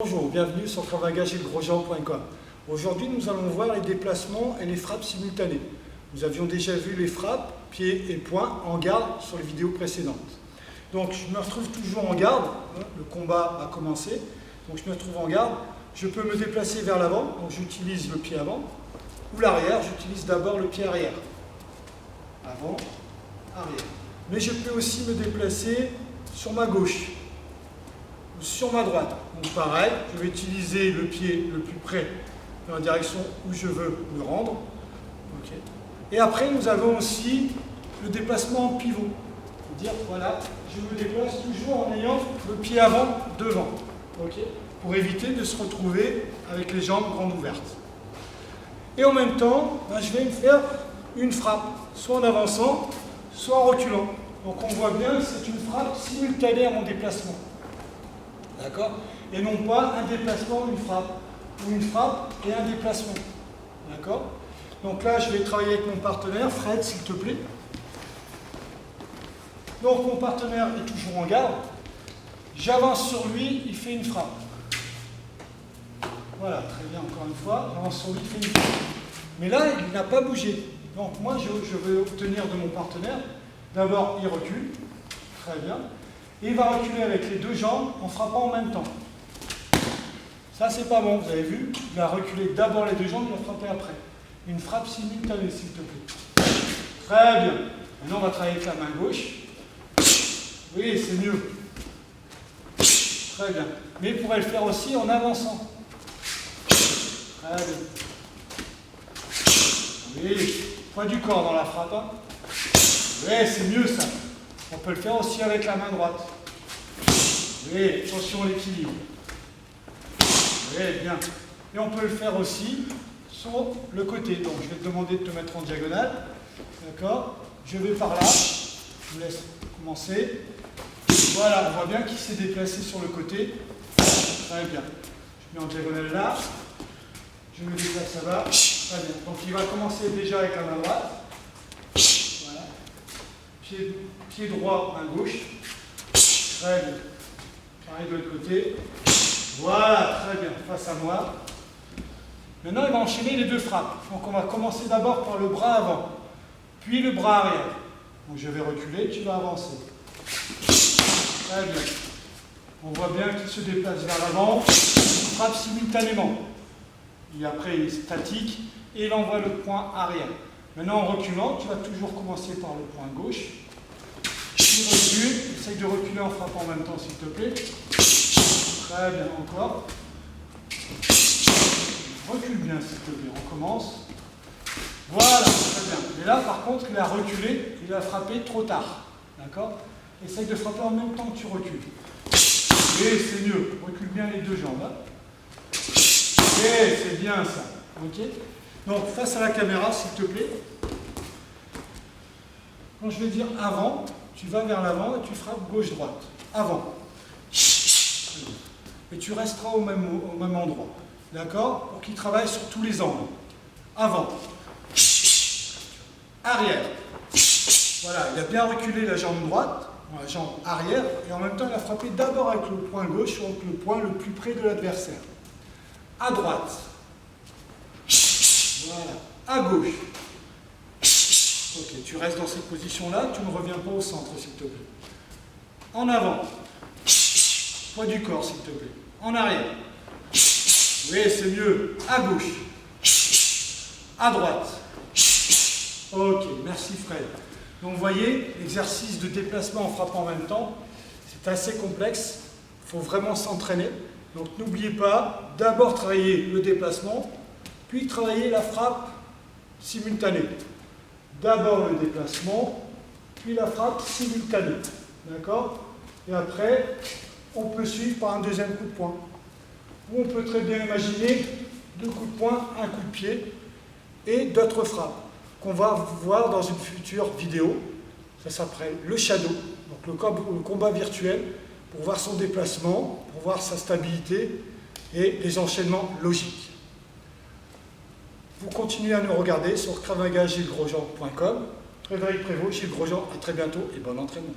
Bonjour, bienvenue sur travailgageetgrosjean.com. Aujourd'hui, nous allons voir les déplacements et les frappes simultanées. Nous avions déjà vu les frappes, pieds et poings en garde sur les vidéos précédentes. Donc, je me retrouve toujours en garde. Le combat a commencé. Donc, je me retrouve en garde. Je peux me déplacer vers l'avant. Donc, j'utilise le pied avant. Ou l'arrière, j'utilise d'abord le pied arrière. Avant, arrière. Mais je peux aussi me déplacer sur ma gauche. Sur ma droite. Donc pareil, je vais utiliser le pied le plus près dans la direction où je veux me rendre. Okay. Et après, nous avons aussi le déplacement en pivot. C'est-à-dire, voilà, je me déplace toujours en ayant le pied avant devant. Okay. Pour éviter de se retrouver avec les jambes grandes ouvertes. Et en même temps, je vais me faire une frappe, soit en avançant, soit en reculant. Donc on voit bien que c'est une frappe simultanée à mon déplacement. D'accord? Et non pas un déplacement, une frappe. Ou une frappe et un déplacement. D'accord? Donc là, je vais travailler avec mon partenaire. Fred, s'il te plaît. Donc mon partenaire est toujours en garde. J'avance sur lui, il fait une frappe. Voilà, très bien, encore une fois. J'avance sur lui, il fait une frappe. Mais là, il n'a pas bougé. Donc moi, je vais obtenir de mon partenaire. D'abord, il recule. Très bien. Et il va reculer avec les deux jambes en frappant en même temps. Ça, c'est pas bon, vous avez vu? Il va reculer d'abord les deux jambes, il va frapper après. Une frappe simultanée, s'il te plaît. Très bien. Maintenant, on va travailler avec la main gauche. Oui, c'est mieux. Très bien. Mais il pourrait le faire aussi en avançant. Très bien. Oui, poids du corps dans la frappe. Hein. Oui, c'est mieux ça. On peut le faire aussi avec la main droite. Oui, attention à l'équilibre. Oui, bien. Et on peut le faire aussi sur le côté. Donc, je vais te demander de te mettre en diagonale. D'accord? Je vais par là. Je vous laisse commencer. Voilà, on voit bien qu'il s'est déplacé sur le côté. Très bien. Je mets en diagonale là. Je me déplace là-bas. Très bien. Donc, il va commencer déjà avec la main droite. Pied droit, main gauche. Très bien. Pareil de l'autre côté. Voilà, très bien. Face à moi. Maintenant, il va enchaîner les deux frappes. Donc, on va commencer d'abord par le bras avant, puis le bras arrière. Donc, je vais reculer, tu vas avancer. Très bien. On voit bien qu'il se déplace vers l'avant. Il frappe simultanément. Et après, il est statique et il envoie le poing arrière. Maintenant, en reculant, tu vas toujours commencer par le point gauche. Tu recules, essaye de reculer en frappant en même temps, s'il te plaît. Très bien, encore. Recule bien, s'il te plaît, on commence. Voilà, très bien. Et là, par contre, il a reculé, il a frappé trop tard. D'accord? Essaye de frapper en même temps que tu recules. Et c'est mieux, recule bien les deux jambes. Hein. Et c'est bien ça. Ok? Donc, face à la caméra, s'il te plaît. Quand je vais dire avant, tu vas vers l'avant et tu frappes gauche-droite. Avant. Et tu resteras au même endroit. D'accord? Pour qu'il travaille sur tous les angles. Avant. Arrière. Voilà, il a bien reculé la jambe droite, la jambe arrière, et en même temps, il a frappé d'abord avec le poing gauche, donc le point le plus près de l'adversaire. À droite. Voilà. À gauche. Ok, tu restes dans cette position-là, tu ne reviens pas au centre, s'il te plaît. En avant. Poids du corps, s'il te plaît. En arrière. Oui, c'est mieux. À gauche. À droite. Ok, merci Fred. Donc vous voyez, l'exercice de déplacement en frappant en même temps, c'est assez complexe. Il faut vraiment s'entraîner. Donc n'oubliez pas, d'abord travailler le déplacement, puis travailler la frappe simultanée. D'abord le déplacement, puis la frappe simultanée. D'accord? Et après, on peut suivre par un deuxième coup de poing. Ou on peut très bien imaginer deux coups de poing, un coup de pied et d'autres frappes qu'on va voir dans une future vidéo. Ça s'appelle le shadow, donc le combat virtuel, pour voir son déplacement, pour voir sa stabilité et les enchaînements logiques. Vous continuez à nous regarder sur travailgageetgrosjean.com. Frédéric Prévost, Gilles Grosjean, à très bientôt et bon entraînement.